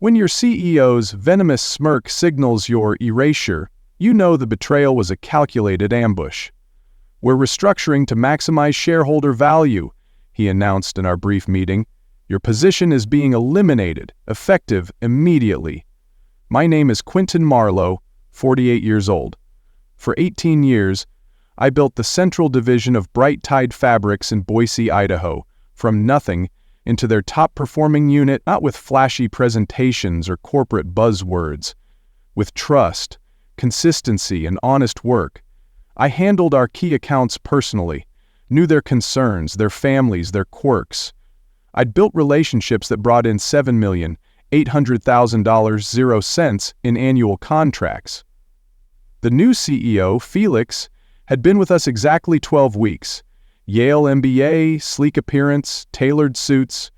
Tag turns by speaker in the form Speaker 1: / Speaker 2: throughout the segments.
Speaker 1: When your CEO's venomous smirk signals your erasure, you know the betrayal was a calculated ambush. "We're restructuring to maximize shareholder value," he announced in our brief meeting. "Your position is being eliminated, effective immediately." My name is Quentin Marlowe, 48 years old. For 18 years, I built the central division of Bright Tide Fabrics in Boise, Idaho, from nothing into their top-performing unit, not with flashy presentations or corporate buzzwords. With trust, consistency, and honest work, I handled our key accounts personally, knew their concerns, their families, their quirks. I'd built relationships that brought in $7,800,000 in annual contracts. The new CEO, Felix, had been with us exactly 12 weeks. Yale MBA, sleek appearance, tailored suits.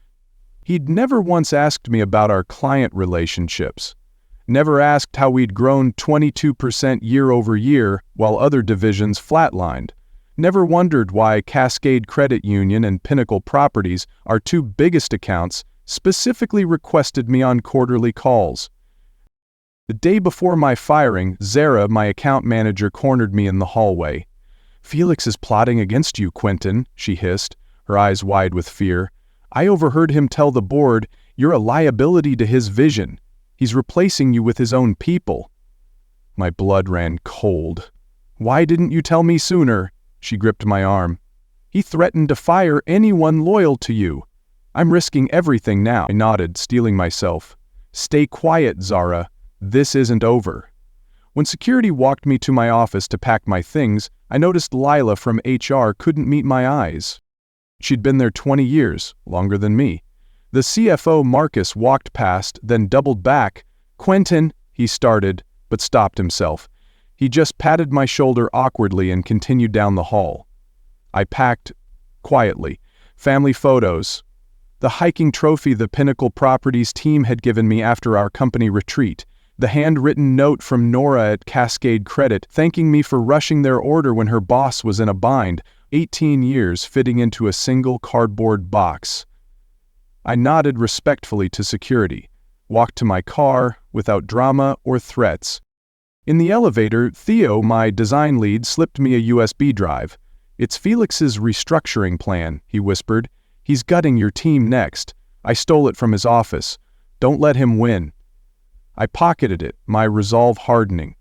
Speaker 1: He'd never once asked me about our client relationships. Never asked how we'd grown 22% year over year while other divisions flatlined. Never wondered why Cascade Credit Union and Pinnacle Properties, our two biggest accounts, specifically requested me on quarterly calls. The day before my firing, Zara, my account manager, cornered me in the hallway. "Felix is plotting against you, Quentin," she hissed, her eyes wide with fear. "I overheard him tell the board, you're a liability to his vision. He's replacing you with his own people." My blood ran cold. "Why didn't you tell me sooner?" She gripped my arm. "He threatened to fire anyone loyal to you. I'm risking everything now." I nodded, steeling myself. "Stay quiet, Zara. This isn't over." When security walked me to my office to pack my things, I noticed Lila from HR couldn't meet my eyes. She'd been there 20 years, longer than me. The CFO, Marcus, walked past, then doubled back. "Quentin," he started, but stopped himself. He just patted my shoulder awkwardly and continued down the hall. I packed, quietly, family photos, the hiking trophy the Pinnacle Properties team had given me after our company retreat, the handwritten note from Nora at Cascade Credit thanking me for rushing their order when her boss was in a bind, 18 years fitting into a single cardboard box. I nodded respectfully to security, walked to my car without drama or threats. In the elevator, Theo, my design lead, slipped me a USB drive. "It's Felix's restructuring plan," he whispered. "He's gutting your team next." I stole it from his office. "Don't let him win." I pocketed it, my resolve hardening.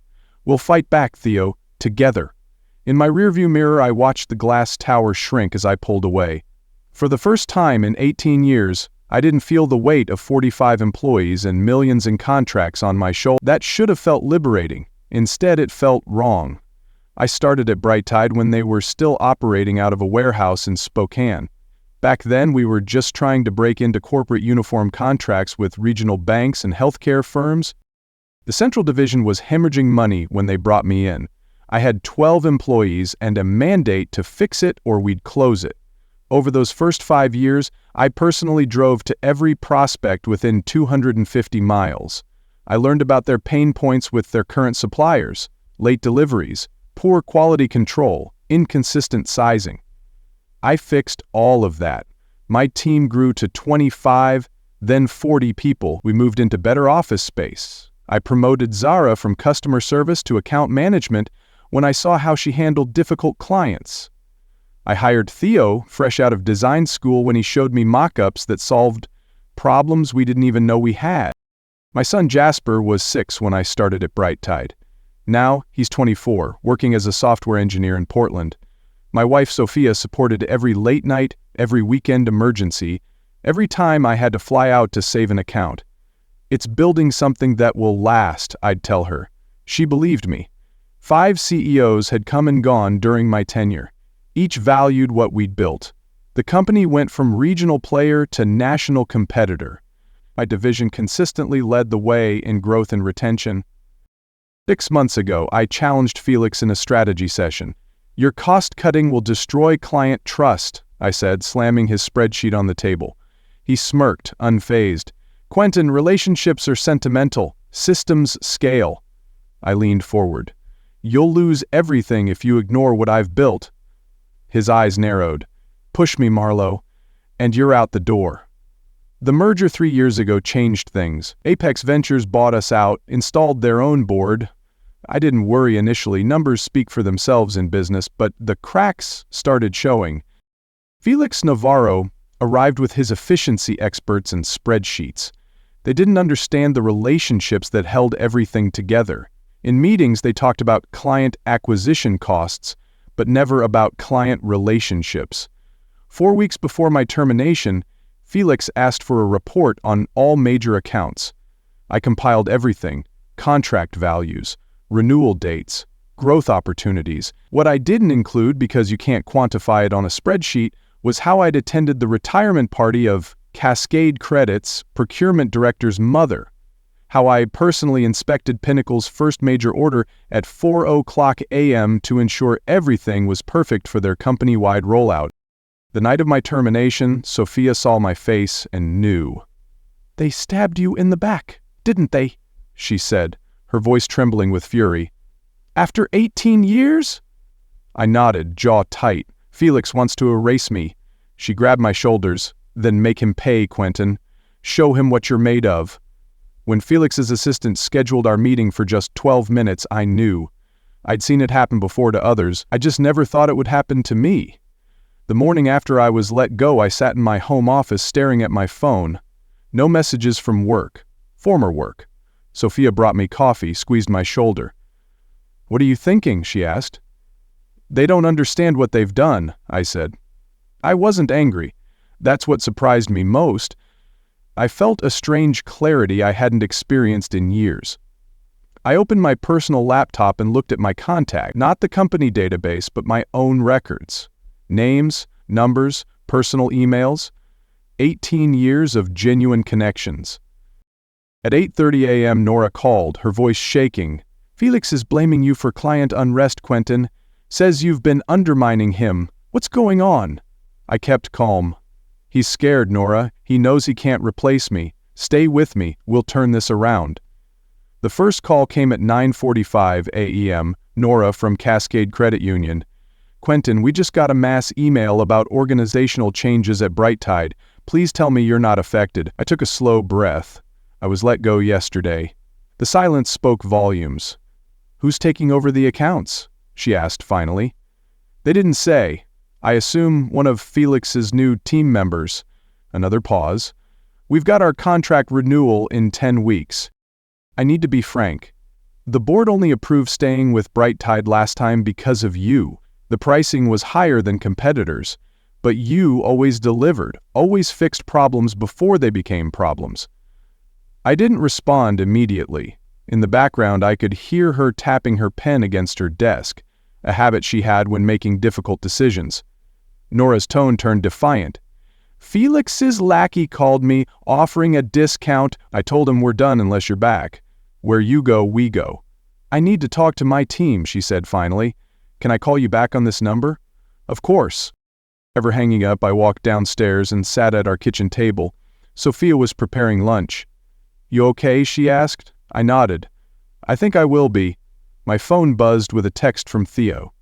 Speaker 1: "We'll fight back, Theo, together." In my rearview mirror, I watched the glass tower shrink as I pulled away. For the first time in 18 years, I didn't feel the weight of 45 employees and millions in contracts on my shoulders. That should have felt liberating. Instead, it felt wrong. I started at Bright Tide when they were still operating out of a warehouse in Spokane. Back then, we were just trying to break into corporate uniform contracts with regional banks and healthcare firms. The central division was hemorrhaging money when they brought me in. I had 12 employees and a mandate to fix it or we'd close it. Over those first 5 years, I personally drove to every prospect within 250 miles. I learned about their pain points with their current suppliers, late deliveries, poor quality control, inconsistent sizing. I fixed all of that. My team grew to 25, then 40 people. We moved into better office space. I promoted Zara from customer service to account management when I saw how she handled difficult clients. I hired Theo, fresh out of design school, when he showed me mock-ups that solved problems we didn't even know we had. My son Jasper was 6 when I started at Bright Tide. Now, he's 24, working as a software engineer in Portland. My wife Sophia supported every late night, every weekend emergency, every time I had to fly out to save an account. "It's building something that will last," I'd tell her. She believed me. 5 CEOs had come and gone during my tenure. Each valued what we'd built. The company went from regional player to national competitor. My division consistently led the way in growth and retention. 6 months ago, I challenged Felix in a strategy session. "Your cost-cutting will destroy client trust," I said, slamming his spreadsheet on the table. He smirked, unfazed. "Quentin, relationships are sentimental. Systems scale." I leaned forward. "You'll lose everything if you ignore what I've built." His eyes narrowed. "Push me, Marlowe, and you're out the door." The merger 3 years ago changed things. Apex Ventures bought us out, installed their own board. I didn't worry initially, numbers speak for themselves in business, but the cracks started showing. Felix Navarro arrived with his efficiency experts and spreadsheets. They didn't understand the relationships that held everything together. In meetings, they talked about client acquisition costs, but never about client relationships. 4 weeks before my termination, Felix asked for a report on all major accounts. I compiled everything: contract values, renewal dates, growth opportunities. What I didn't include, because you can't quantify it on a spreadsheet, was how I'd attended the retirement party of Cascade Credit's procurement director's mother, how I personally inspected Pinnacle's first major order at 4:00 a.m. to ensure everything was perfect for their company-wide rollout. The night of my termination, Sophia saw my face and knew. "They stabbed you in the back, didn't they?" she said, her voice trembling with fury. "After 18 years?" I nodded, jaw tight. "Felix wants to erase me." She grabbed my shoulders. "Then make him pay, Quentin. Show him what you're made of." When Felix's assistant scheduled our meeting for just 12 minutes, I knew. I'd seen it happen before to others. I just never thought it would happen to me. The morning after I was let go, I sat in my home office staring at my phone. No messages from work. Former work. Sophia brought me coffee, squeezed my shoulder. "What are you thinking?" she asked. "They don't understand what they've done," I said. I wasn't angry. That's what surprised me most. I felt a strange clarity I hadn't experienced in years. I opened my personal laptop and looked at my contact, not the company database, but my own records. Names, numbers, personal emails. 18 years of genuine connections. At 8:30 a.m. Nora called, her voice shaking. "Felix is blaming you for client unrest, Quentin. Says you've been undermining him. What's going on?" I kept calm. "He's scared, Nora. He knows he can't replace me. Stay with me. We'll turn this around." The first call came at 9:45 a.m. Nora from Cascade Credit Union. "Quentin, we just got a mass email about organizational changes at Brighttide. Please tell me you're not affected." I took a slow breath. I was let go yesterday. The silence spoke volumes. "Who's taking over the accounts?" she asked finally. "They didn't say. I assume one of Felix's new team members." Another pause. "We've got our contract renewal in 10 weeks. I need to be frank. The board only approved staying with Brighttide last time because of you. The pricing was higher than competitors, but you always delivered, always fixed problems before they became problems." I didn't respond immediately. In the background, I could hear her tapping her pen against her desk, a habit she had when making difficult decisions. Nora's tone turned defiant. "Felix's lackey called me, offering a discount. I told him we're done unless you're back. Where you go, we go." "I need to talk to my team," she said finally. "Can I call you back on this number?" "Of course." Ever hanging up, I walked downstairs and sat at our kitchen table. Sophia was preparing lunch. "You okay?" she asked. I nodded. "I think I will be." My phone buzzed with a text from Theo.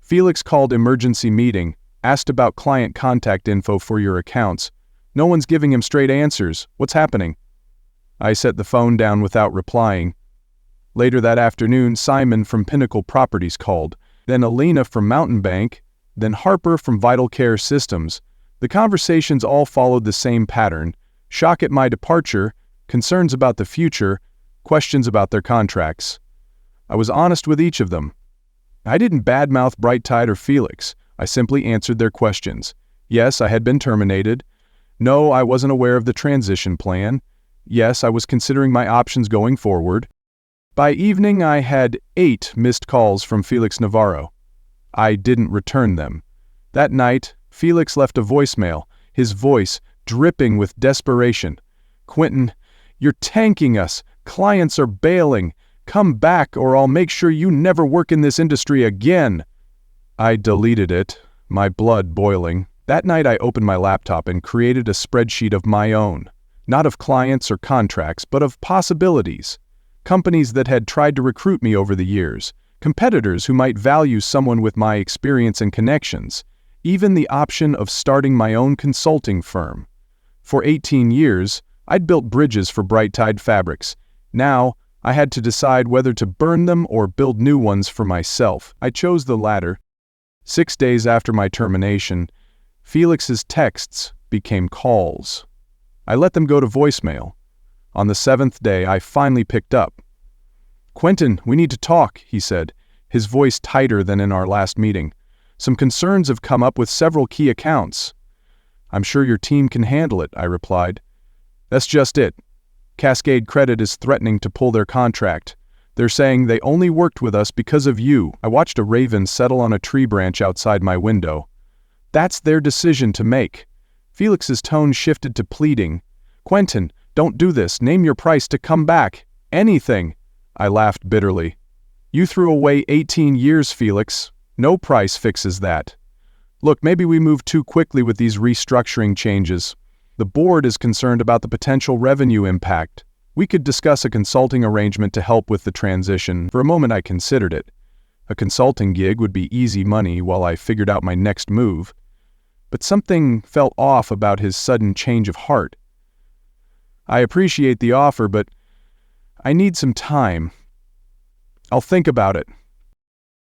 Speaker 1: "Felix called emergency meeting, asked about client contact info for your accounts. No one's giving him straight answers. What's happening?" I set the phone down without replying. Later that afternoon, Simon from Pinnacle Properties called, then Alina from Mountain Bank, then Harper from Vital Care Systems. The conversations all followed the same pattern: shock at my departure, concerns about the future, questions about their contracts. I was honest with each of them. I didn't badmouth Brighttide or Felix. I simply answered their questions. Yes, I had been terminated. No, I wasn't aware of the transition plan. Yes, I was considering my options going forward. By evening, I had 8 missed calls from Felix Navarro. I didn't return them. That night, Felix left a voicemail, his voice dripping with desperation. "Quentin, you're tanking us. Clients are bailing. Come back or I'll make sure you never work in this industry again." I deleted it, my blood boiling. That night I opened my laptop and created a spreadsheet of my own. Not of clients or contracts, but of possibilities. Companies that had tried to recruit me over the years. Competitors who might value someone with my experience and connections. Even the option of starting my own consulting firm. For 18 years, I'd built bridges for Bright Tide Fabrics. Now, I had to decide whether to burn them or build new ones for myself. I chose the latter. 6 days after my termination, Felix's texts became calls. I let them go to voicemail. On the 7th day, I finally picked up. "Quentin, we need to talk," he said, his voice tighter than in our last meeting. "Some concerns have come up with several key accounts." "I'm sure your team can handle it," I replied. "That's just it. Cascade Credit is threatening to pull their contract. They're saying they only worked with us because of you." I watched a raven settle on a tree branch outside my window. "That's their decision to make." Felix's tone shifted to pleading. "Quentin, don't do this. Name your price to come back. Anything." I laughed bitterly. "You threw away 18 years, Felix. No price fixes that. Look, maybe we move too quickly with these restructuring changes. The board is concerned about the potential revenue impact. We could discuss a consulting arrangement to help with the transition." For a moment I considered it. A consulting gig would be easy money while I figured out my next move. But something felt off about his sudden change of heart. "I appreciate the offer, but I need some time. I'll think about it."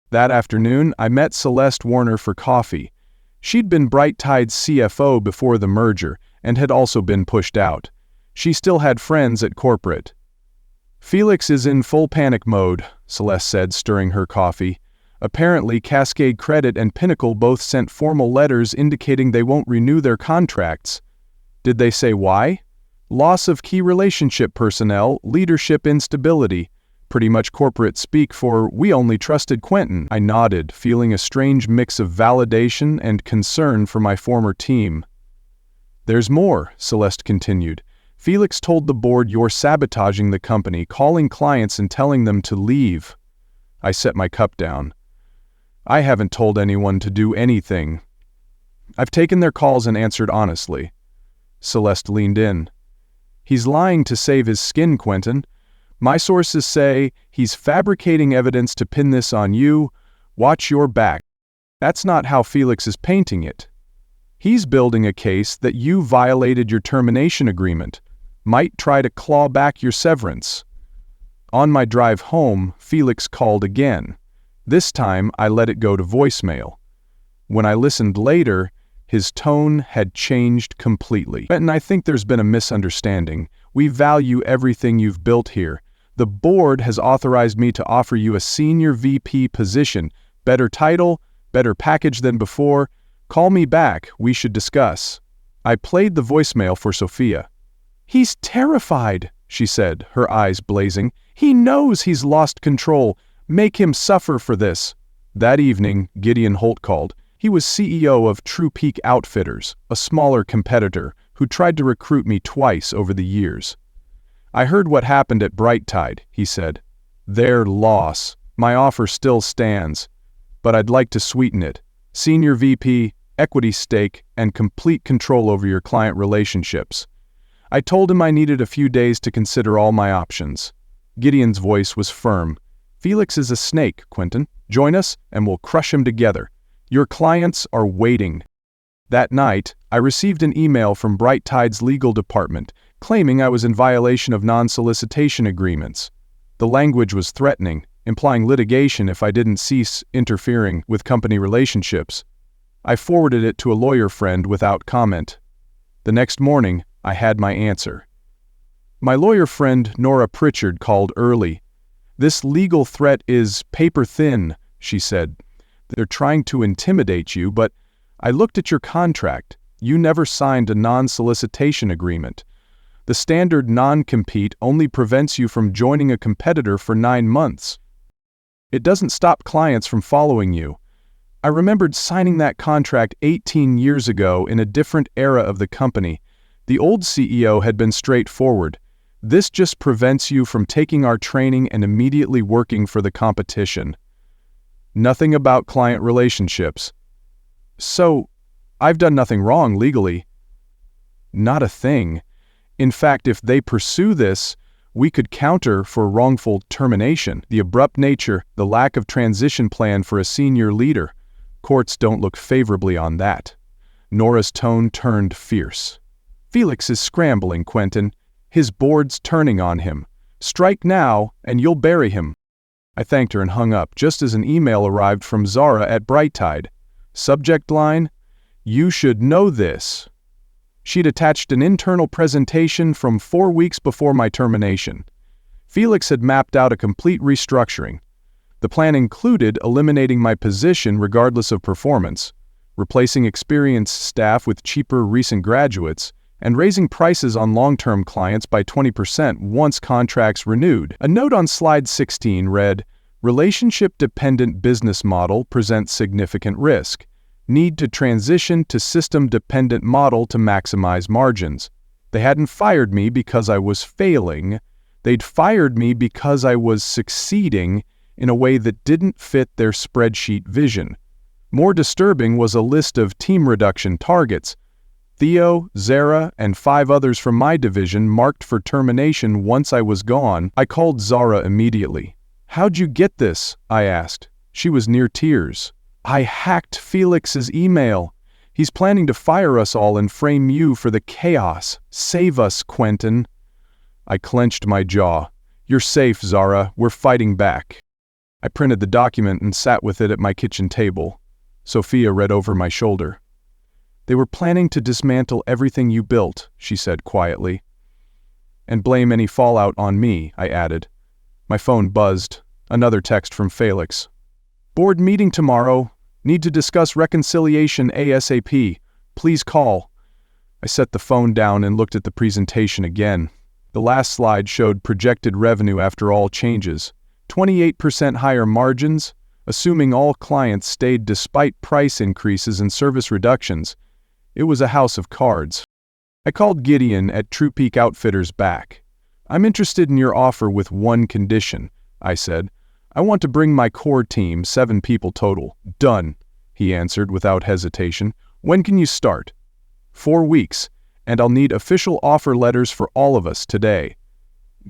Speaker 1: That afternoon, I met Celeste Warner for coffee. She'd been Bright Tide's CFO before the merger and had also been pushed out. She still had friends at corporate. "Felix is in full panic mode," Celeste said, stirring her coffee. "Apparently, Cascade Credit and Pinnacle both sent formal letters indicating they won't renew their contracts." "Did they say why?" "Loss of key relationship personnel, leadership instability. Pretty much corporate speak for 'we only trusted Quentin.'" I nodded, feeling a strange mix of validation and concern for my former team. "There's more," Celeste continued. "Felix told the board you're sabotaging the company, calling clients and telling them to leave." I set my cup down. "I haven't told anyone to do anything. I've taken their calls and answered honestly." Celeste leaned in. "He's lying to save his skin, Quentin. My sources say he's fabricating evidence to pin this on you. Watch your back." "That's not how Felix is painting it. He's building a case that you violated your termination agreement, might try to claw back your severance." On my drive home, Felix called again. This time, I let it go to voicemail. When I listened later, his tone had changed completely. "And I think there's been a misunderstanding. We value everything you've built here. The board has authorized me to offer you a senior VP position. Better title, better package than before. Call me back, we should discuss." I played the voicemail for Sophia. "He's terrified," she said, her eyes blazing. "He knows he's lost control. Make him suffer for this." That evening, Gideon Holt called. He was CEO of True Peak Outfitters, a smaller competitor who tried to recruit me twice over the years. "I heard what happened at Bright Tide," he said. "Their loss. My offer still stands. But I'd like to sweeten it. Senior VP, equity stake, and complete control over your client relationships." I told him I needed a few days to consider all my options. Gideon's voice was firm. "Felix is a snake, Quentin. Join us, and we'll crush him together. Your clients are waiting." That night, I received an email from Bright Tide's legal department claiming I was in violation of non-solicitation agreements. The language was threatening, implying litigation if I didn't cease interfering with company relationships. I forwarded it to a lawyer friend without comment. The next morning, I had my answer. My lawyer friend Nora Pritchard called early. "This legal threat is paper thin," she said. "They're trying to intimidate you, but I looked at your contract. You never signed a non-solicitation agreement. The standard non-compete only prevents you from joining a competitor for 9 months. It doesn't stop clients from following you. I remembered signing that contract 18 years ago in a different era of the company. The old CEO had been straightforward. This just prevents you from taking our training and immediately working for the competition. Nothing about client relationships." "So, I've done nothing wrong legally?" "Not a thing. In fact, if they pursue this, we could counter for wrongful termination, the abrupt nature, the lack of transition plan for a senior leader. Courts don't look favorably on that." Nora's tone turned fierce. Felix is scrambling, Quentin. His board's turning on him. Strike now, and you'll bury him. I thanked her and hung up just as an email arrived from Zara at Brighttide. Subject line, "You should know this." She'd attached an internal presentation from 4 weeks before my termination. Felix had mapped out a complete restructuring. The plan included eliminating my position regardless of performance, replacing experienced staff with cheaper recent graduates, and raising prices on long-term clients by 20% once contracts renewed. A note on slide 16 read, "Relationship-dependent business model presents significant risk. Need to transition to system-dependent model to maximize margins." They hadn't fired me because I was failing. They'd fired me because I was succeeding in a way that didn't fit their spreadsheet vision. More disturbing was a list of team reduction targets. Theo, Zara, and 5 others from my division marked for termination once I was gone. I called Zara immediately. "How'd you get this?" I asked. She was near tears. "I hacked Felix's email. He's planning to fire us all and frame you for the chaos. Save us, Quentin." I clenched my jaw. "You're safe, Zara. We're fighting back." I printed the document and sat with it at my kitchen table. Sophia read over my shoulder. "They were planning to dismantle everything you built," she said quietly. "And blame any fallout on me," I added. My phone buzzed. Another text from Felix. "Board meeting tomorrow. Need to discuss reconciliation ASAP. Please call." I set the phone down and looked at the presentation again. The last slide showed projected revenue after all changes. 28% higher margins, assuming all clients stayed despite price increases and service reductions. It was a house of cards. I called Gideon at True Peak Outfitters back. "I'm interested in your offer with one condition," I said. "I want to bring my core team, 7 people total." "Done," he answered without hesitation. "When can you start?" 4 weeks, and I'll need official offer letters for all of us today."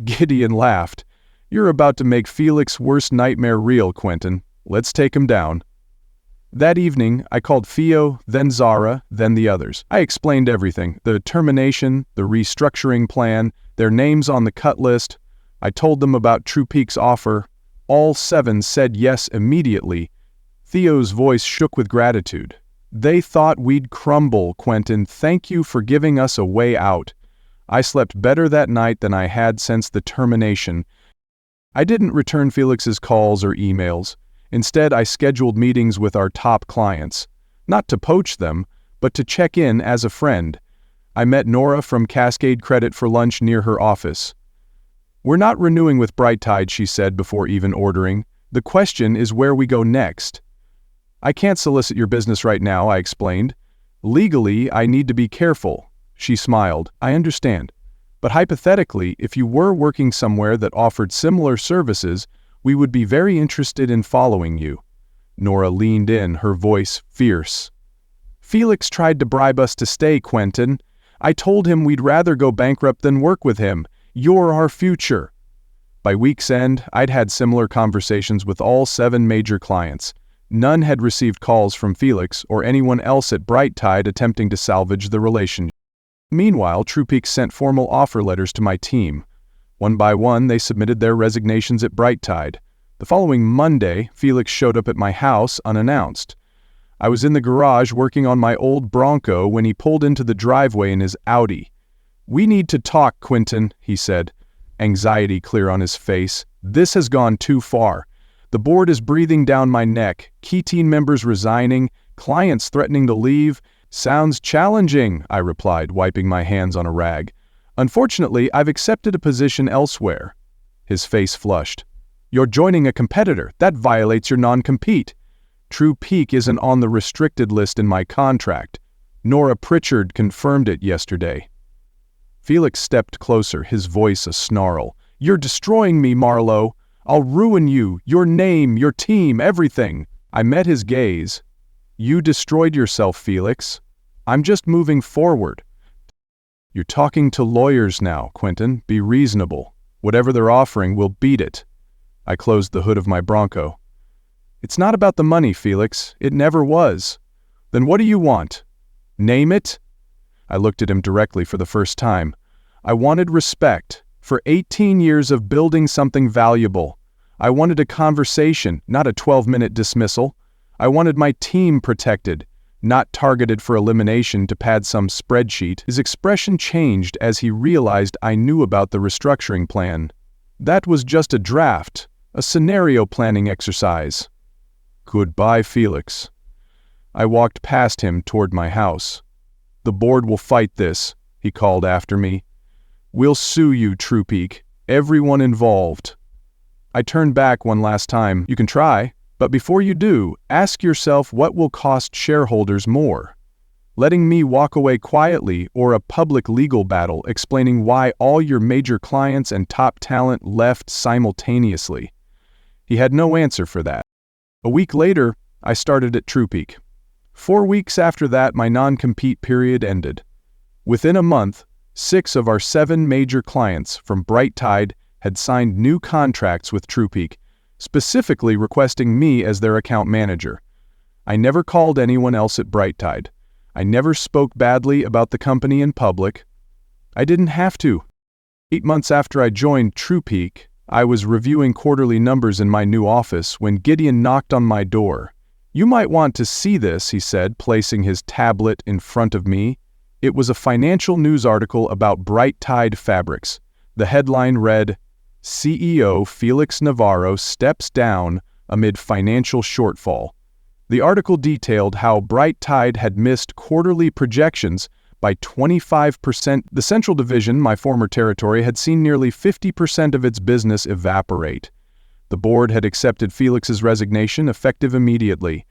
Speaker 1: Gideon laughed. "You're about to make Felix's worst nightmare real, Quentin. Let's take him down." That evening, I called Theo, then Zara, then the others. I explained everything, the termination, the restructuring plan, their names on the cut list. I told them about True Peak's offer. All 7 said yes immediately. Theo's voice shook with gratitude. "They thought we'd crumble, Quentin. Thank you for giving us a way out." I slept better that night than I had since the termination. I didn't return Felix's calls or emails. Instead, I scheduled meetings with our top clients. Not to poach them, but to check in as a friend. I met Nora from Cascade Credit for lunch near her office. "We're not renewing with Brighttide," she said before even ordering. "The question is where we go next." "I can't solicit your business right now," I explained. "Legally, I need to be careful." She smiled. "I understand. But hypothetically, if you were working somewhere that offered similar services, we would be very interested in following you." Nora leaned in, her voice fierce. "Felix tried to bribe us to stay, Quentin. I told him we'd rather go bankrupt than work with him. You're our future." By week's end, I'd had similar conversations with all 7 major clients. None had received calls from Felix or anyone else at Brighttide attempting to salvage the relationship. Meanwhile, True Peak sent formal offer letters to my team. One by one, they submitted their resignations at Brighttide. The following Monday, Felix showed up at my house unannounced. I was in the garage working on my old Bronco when he pulled into the driveway in his Audi. "We need to talk, Quentin," he said, anxiety clear on his face. "This has gone too far. The board is breathing down my neck, key team members resigning, clients threatening to leave." "Sounds challenging," I replied, wiping my hands on a rag. "Unfortunately, I've accepted a position elsewhere." His face flushed. "You're joining a competitor. That violates your non-compete." "True Peak isn't on the restricted list in my contract. Nora Pritchard confirmed it yesterday." Felix stepped closer, his voice a snarl. "You're destroying me, Marlowe. I'll ruin you, your name, your team, everything." I met his gaze. "You destroyed yourself, Felix. I'm just moving forward." "You're talking to lawyers now, Quentin. Be reasonable. Whatever they're offering, we'll beat it." I closed the hood of my Bronco. "It's not about the money, Felix. It never was." "Then what do you want?" "Name it." I looked at him directly for the first time. I wanted respect. For 18 years of building something valuable. I wanted a conversation, not a 12-minute dismissal. I wanted my team protected, not targeted for elimination to pad some spreadsheet. His expression changed as he realized I knew about the restructuring plan. That was just a draft, a scenario planning exercise. Goodbye, Felix. I walked past him toward my house. The board will fight this, he called after me. We'll sue you, Trupeak, everyone involved. I turned back one last time. You can try, but before you do, ask yourself what will cost shareholders more. Letting me walk away quietly or a public legal battle explaining why all your major clients and top talent left simultaneously. He had no answer for that. A week later, I started at Trupeak. 4 weeks after that, my non-compete period ended. Within a month, 6 of our 7 major clients from Bright Tide had signed new contracts with Trupeak, specifically requesting me as their account manager. I never called anyone else at Bright Tide. I never spoke badly about the company in public. I didn't have to. 8 months after I joined Trupeak, I was reviewing quarterly numbers in my new office when Gideon knocked on my door. You might want to see this, he said, placing his tablet in front of me. It was a financial news article about Bright Tide Fabrics. The headline read, CEO Felix Navarro steps down amid financial shortfall. The article detailed how Bright Tide had missed quarterly projections by 25%. The Central Division, my former territory, had seen nearly 50% of its business evaporate. The board had accepted Felix's resignation effective immediately.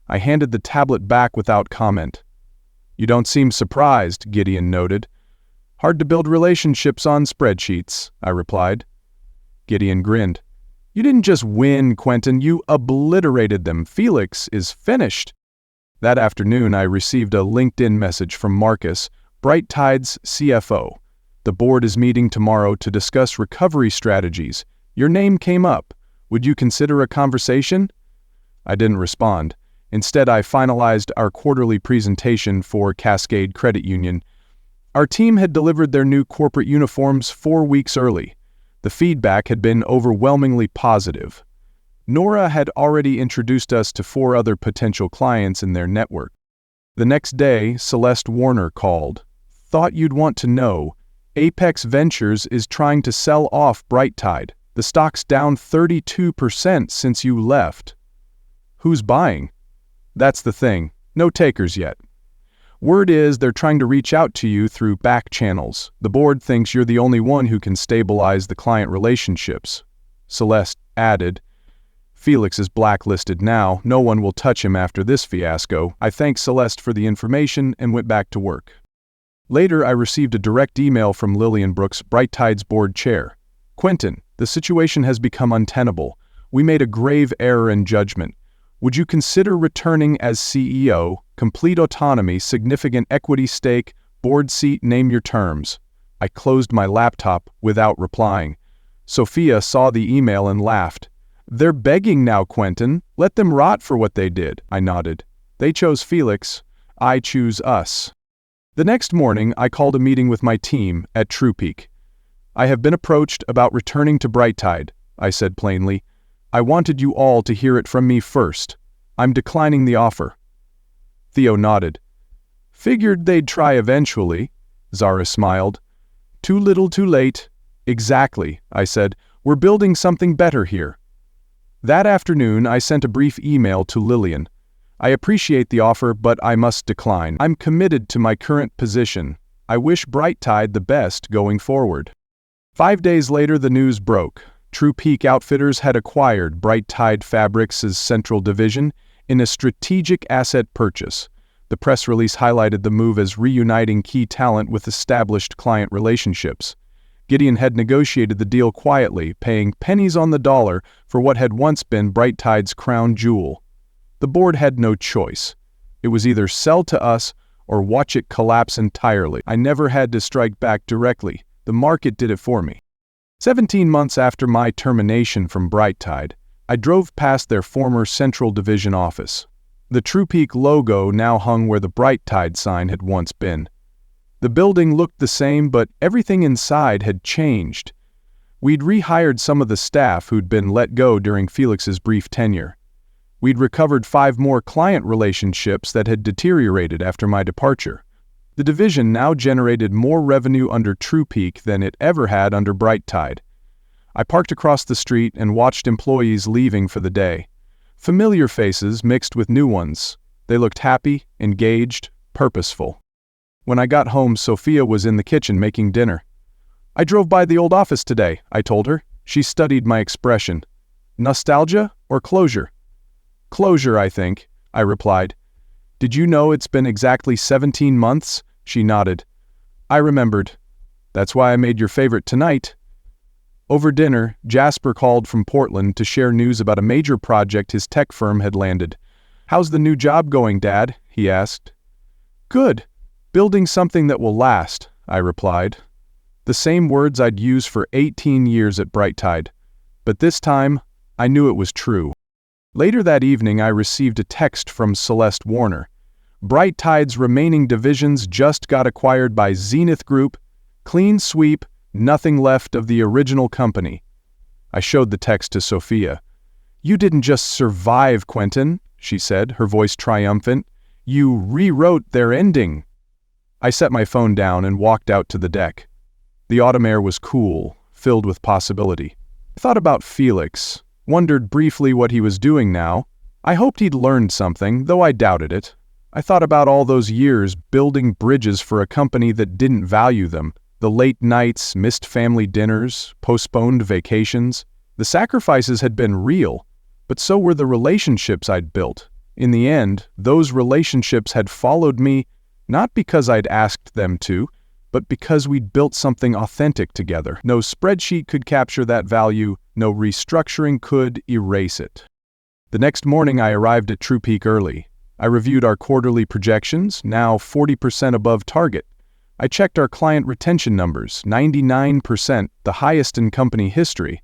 Speaker 1: I handed the tablet back without comment. You don't seem surprised, Gideon noted. Hard to build relationships on spreadsheets, I replied. Gideon grinned. You didn't just win, Quentin, you obliterated them. Felix is finished. That afternoon, I received a LinkedIn message from Marcus, Bright Tide's CFO. The board is meeting tomorrow to discuss recovery strategies. Your name came up. Would you consider a conversation? I didn't respond. Instead, I finalized our quarterly presentation for Cascade Credit Union. Our team had delivered their new corporate uniforms 4 weeks early. The feedback had been overwhelmingly positive. Nora had already introduced us to 4 other potential clients in their network. The next day, Celeste Warner called. Thought you'd want to know. Apex Ventures is trying to sell off Bright Tide. The stock's down 32% since you left. Who's buying? That's the thing. No takers yet. Word is they're trying to reach out to you through back channels. The board thinks you're the only one who can stabilize the client relationships. Celeste added, Felix is blacklisted now. No one will touch him after this fiasco. I thanked Celeste for the information and went back to work. Later, I received a direct email from Lillian Brooks, Bright Tide's board chair. Quentin, the situation has become untenable. We made a grave error in judgment. Would you consider returning as CEO, complete autonomy, significant equity stake, board seat, name your terms? I closed my laptop without replying. Sophia saw the email and laughed. They're begging now, Quentin. Let them rot for what they did. I nodded. They chose Felix. I choose us. The next morning, I called a meeting with my team at Trupeak. I have been approached about returning to Bright Tide, I said plainly. I wanted you all to hear it from me first. I'm declining the offer. Theo nodded. Figured they'd try eventually. Zara smiled. Too little too late. Exactly, I said. We're building something better here. That afternoon, I sent a brief email to Lillian. I appreciate the offer, but I must decline. I'm committed to my current position. I wish Bright Tide the best going forward. 5 days later, the news broke. Trupeak Outfitters had acquired Bright Tide Fabrics' Central Division in a strategic asset purchase. The press release highlighted the move as reuniting key talent with established client relationships. Gideon had negotiated the deal quietly, paying pennies on the dollar for what had once been Bright Tide's crown jewel. The board had no choice. It was either sell to us or watch it collapse entirely. I never had to strike back directly. The market did it for me. 17 months after my termination from Bright Tide, I drove past their former Central Division office. The Trupeak logo now hung where the Bright Tide sign had once been. The building looked the same, but everything inside had changed. We'd rehired some of the staff who'd been let go during Felix's brief tenure. We'd recovered 5 more client relationships that had deteriorated after my departure. The division now generated more revenue under TruePeak than it ever had under BrightTide. I parked across the street and watched employees leaving for the day. Familiar faces mixed with new ones. They looked happy, engaged, purposeful. When I got home, Sophia was in the kitchen making dinner. "I drove by the old office today," I told her. She studied my expression. "Nostalgia or closure?" "Closure, I think," I replied. "Did you know it's been exactly 17 months?" She nodded. I remembered. "That's why I made your favorite tonight." Over dinner, Jasper called from Portland to share news about a major project his tech firm had landed. "How's the new job going, Dad?" he asked. "Good. Building something that will last," I replied. The same words I'd used for 18 years at BrightTide. But this time, I knew it was true. Later that evening, I received a text from Celeste Warner. BrightTide's remaining divisions just got acquired by Zenith Group. Clean sweep, nothing left of the original company. I showed the text to Sophia. "You didn't just survive, Quentin," she said, her voice triumphant. "You rewrote their ending." I set my phone down and walked out to the deck. The autumn air was cool, filled with possibility. I thought about Felix, wondered briefly what he was doing now. I hoped he'd learned something, though I doubted it. I thought about all those years building bridges for a company that didn't value them. The late nights, missed family dinners, postponed vacations. The sacrifices had been real, but so were the relationships I'd built. In the end, those relationships had followed me, not because I'd asked them to, but because we'd built something authentic together. No spreadsheet could capture that value, no restructuring could erase it. The next morning I arrived at TruePeak early. I reviewed our quarterly projections, now 40% above target. I checked our client retention numbers, 99%, the highest in company history.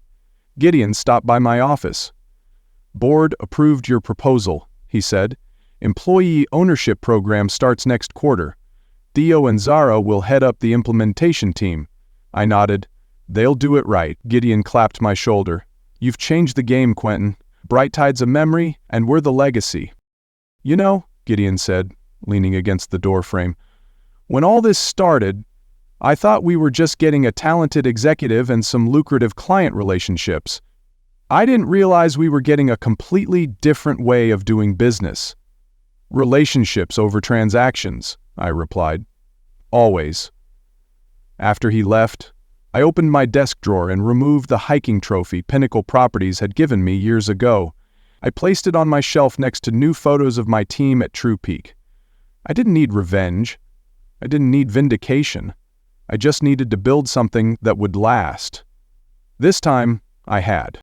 Speaker 1: Gideon stopped by my office. "Board approved your proposal," he said. "Employee ownership program starts next quarter. Theo and Zara will head up the implementation team." I nodded. "They'll do it right." Gideon clapped my shoulder. "You've changed the game, Quentin. BrightTide's a memory, and we're the legacy." "You know," Gideon said, leaning against the doorframe, "when all this started, I thought we were just getting a talented executive and some lucrative client relationships. I didn't realize we were getting a completely different way of doing business." "Relationships over transactions," I replied. "Always." After he left, I opened my desk drawer and removed the hiking trophy Pinnacle Properties had given me years ago. I placed it on my shelf next to new photos of my team at TruePeak. I didn't need revenge. I didn't need vindication. I just needed to build something that would last. This time, I had.